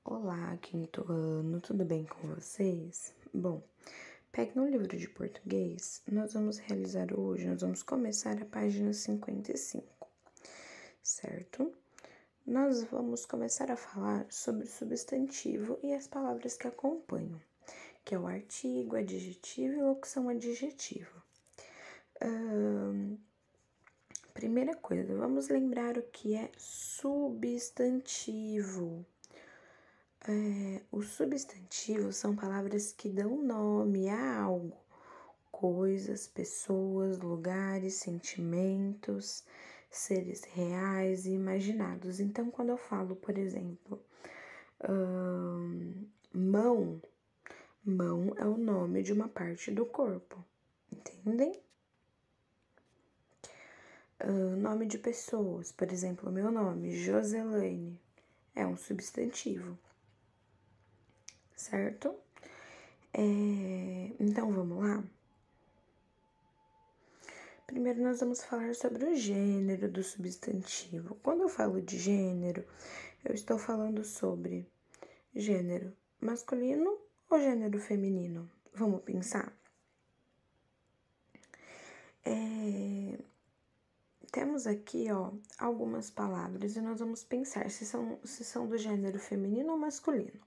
Olá, quinto ano, tudo bem com vocês? Bom, pegue no livro de português, nós vamos começar a página 55, certo? Nós vamos começar a falar sobre o substantivo e as palavras que acompanham, que é o artigo, adjetivo e locução adjetiva. Primeira coisa, vamos lembrar o que é substantivo. Os substantivos são palavras que dão nome a algo, coisas, pessoas, lugares, sentimentos, seres reais e imaginados. Então, quando eu falo, por exemplo, mão, mão é o nome de uma parte do corpo, entendem? Nome de pessoas, por exemplo, meu nome, Joselaine, é um substantivo, certo? Então, vamos lá? Primeiro, nós vamos falar sobre o gênero do substantivo. Quando eu falo de gênero, eu estou falando sobre gênero masculino ou gênero feminino? Vamos pensar? Temos aqui, algumas palavras e nós vamos pensar se são do gênero feminino ou masculino.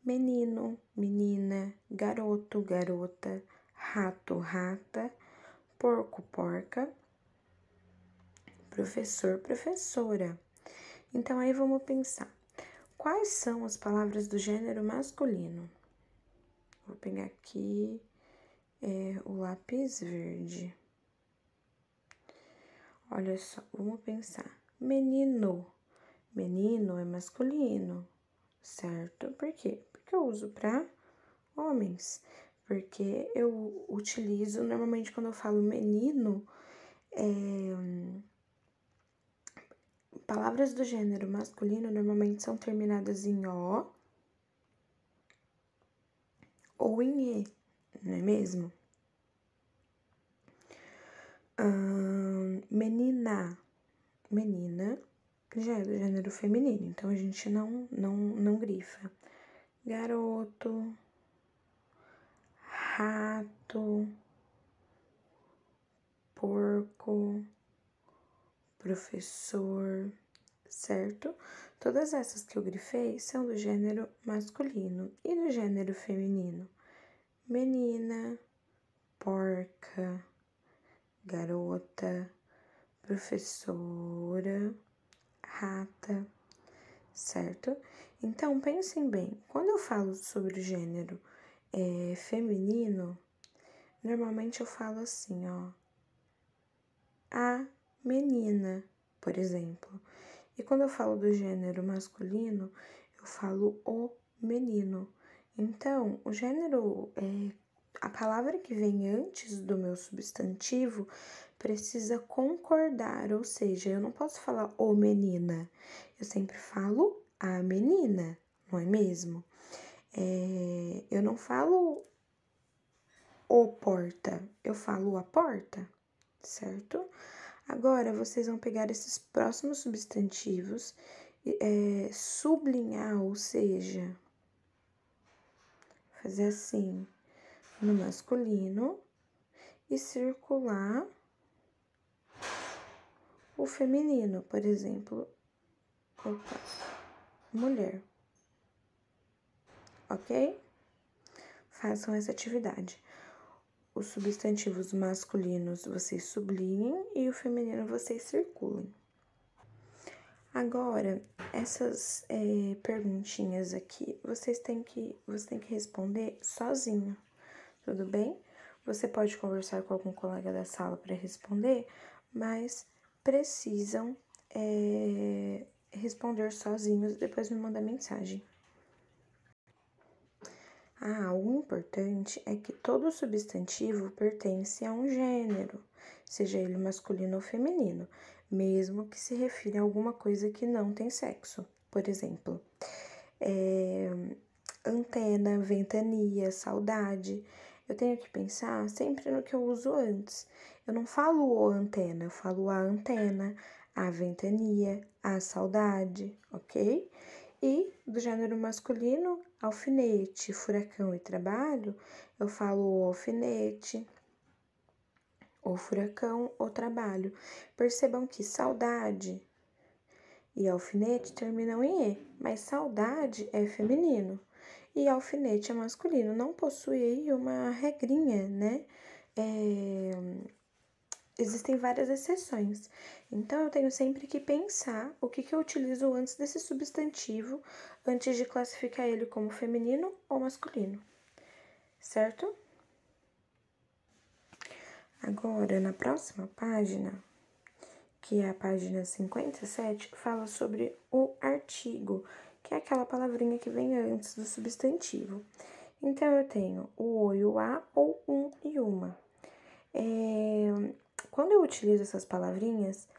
Menino, menina, garoto, garota, rato, rata, porco, porca, professor, professora. Então, aí vamos pensar. Quais são as palavras do gênero masculino? Vou pegar aqui o lápis verde. Olha só, vamos pensar. Menino. Menino é masculino, certo? Por quê? Porque eu uso para homens. Porque eu utilizo, normalmente quando eu falo menino, palavras do gênero masculino normalmente são terminadas em O ou em E, não é mesmo? Menina, menina, já é do gênero feminino, então a gente não grifa. Garoto, rato, porco, professor, certo? Todas essas que eu grifei são do gênero masculino e do gênero feminino. Menina, porca, garota, professora, rata, certo? Então, pensem bem, quando eu falo sobre o gênero feminino, normalmente eu falo assim, a menina, por exemplo. E quando eu falo do gênero masculino, eu falo o menino. Então, o gênero, a palavra que vem antes do meu substantivo precisa concordar, ou seja, eu não posso falar o menina, eu sempre falo a menina, não é mesmo? Eu não falo o porta, eu falo a porta, certo? Agora, vocês vão pegar esses próximos substantivos, sublinhar, ou seja, fazer assim no masculino e circular o feminino, por exemplo, mulher, ok? Façam essa atividade. Os substantivos masculinos vocês sublinhem e o feminino vocês circulem. Agora, essas perguntinhas aqui, você tem que responder sozinho, tudo bem? Você pode conversar com algum colega da sala para responder, mas precisam responder sozinhos e depois me mandar mensagem. Algo importante é que todo substantivo pertence a um gênero, seja ele masculino ou feminino, mesmo que se refira a alguma coisa que não tem sexo. Por exemplo, antena, ventania, saudade. Eu tenho que pensar sempre no que eu uso antes. Eu não falo o antena, eu falo a antena, a ventania, a saudade, ok? E do gênero masculino, alfinete, furacão e trabalho, eu falo o alfinete, o furacão, o trabalho. Percebam que saudade e alfinete terminam em E, mas saudade é feminino e alfinete é masculino. Não possui aí uma regrinha, né? Existem várias exceções. Então, eu tenho sempre que pensar o que eu utilizo antes desse substantivo, antes de classificar ele como feminino ou masculino, certo? Agora, na próxima página, que é a página 57, fala sobre o artigo, que é aquela palavrinha que vem antes do substantivo. Então, eu tenho o e o a, ou um e uma. Quando eu utilizo essas palavrinhas,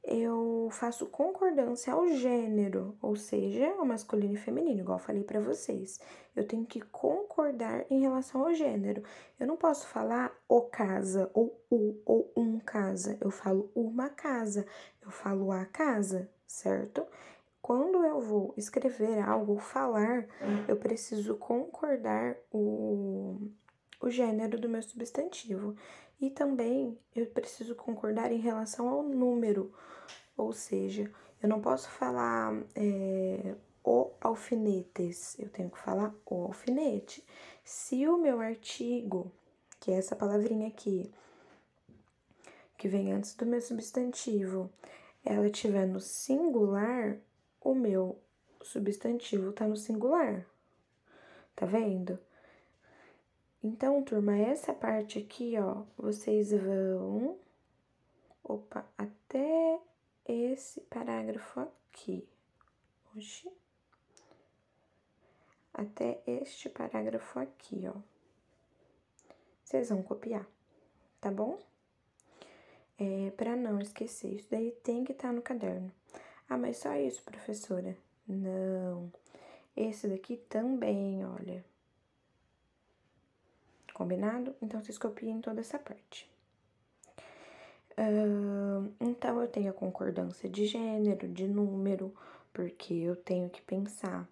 eu faço concordância ao gênero, ou seja, ao masculino e feminino, igual eu falei pra vocês. Eu tenho que concordar em relação ao gênero. Eu não posso falar o casa, ou um casa. Eu falo uma casa, eu falo a casa, certo? Quando eu vou escrever algo ou falar, eu preciso concordar o gênero do meu substantivo. E também eu preciso concordar em relação ao número, ou seja, eu não posso falar o alfinetes, eu tenho que falar o alfinete. Se o meu artigo, que é essa palavrinha aqui, que vem antes do meu substantivo, ela estiver no singular, o meu substantivo tá no singular. Tá vendo? Então, turma, essa parte aqui, ó, vocês vão, até esse parágrafo aqui. Oxi. Até este parágrafo aqui, ó. Vocês vão copiar, tá bom? Pra não esquecer, isso daí tem que estar no caderno. Ah, mas só isso, professora? Não. Esse daqui também, olha. Combinado? Então, vocês copiem toda essa parte. Então, eu tenho a concordância de gênero, de número, porque eu tenho que pensar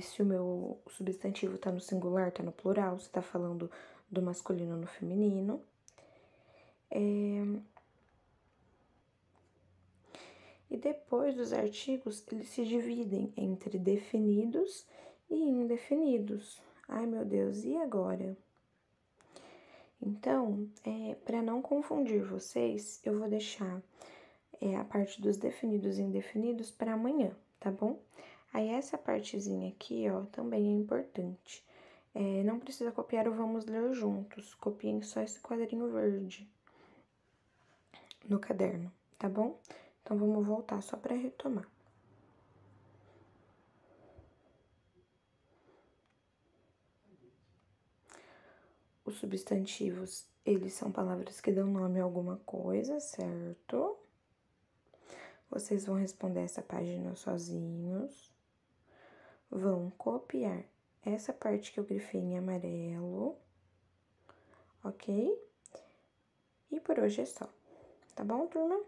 se o meu substantivo tá no singular, tá no plural, se tá falando do masculino ou no feminino. E depois dos artigos, eles se dividem entre definidos e indefinidos. Ai, meu Deus, e agora? Então, para não confundir vocês, eu vou deixar a parte dos definidos e indefinidos para amanhã, tá bom? Aí, essa partezinha aqui, ó, também é importante. Não precisa copiar o vamos ler juntos, copiem só esse quadrinho verde no caderno, tá bom? Então, vamos voltar só para retomar. Os substantivos, eles são palavras que dão nome a alguma coisa, certo? Vocês vão responder essa página sozinhos. Vão copiar essa parte que eu grifei em amarelo, ok? E por hoje é só, tá bom, turma?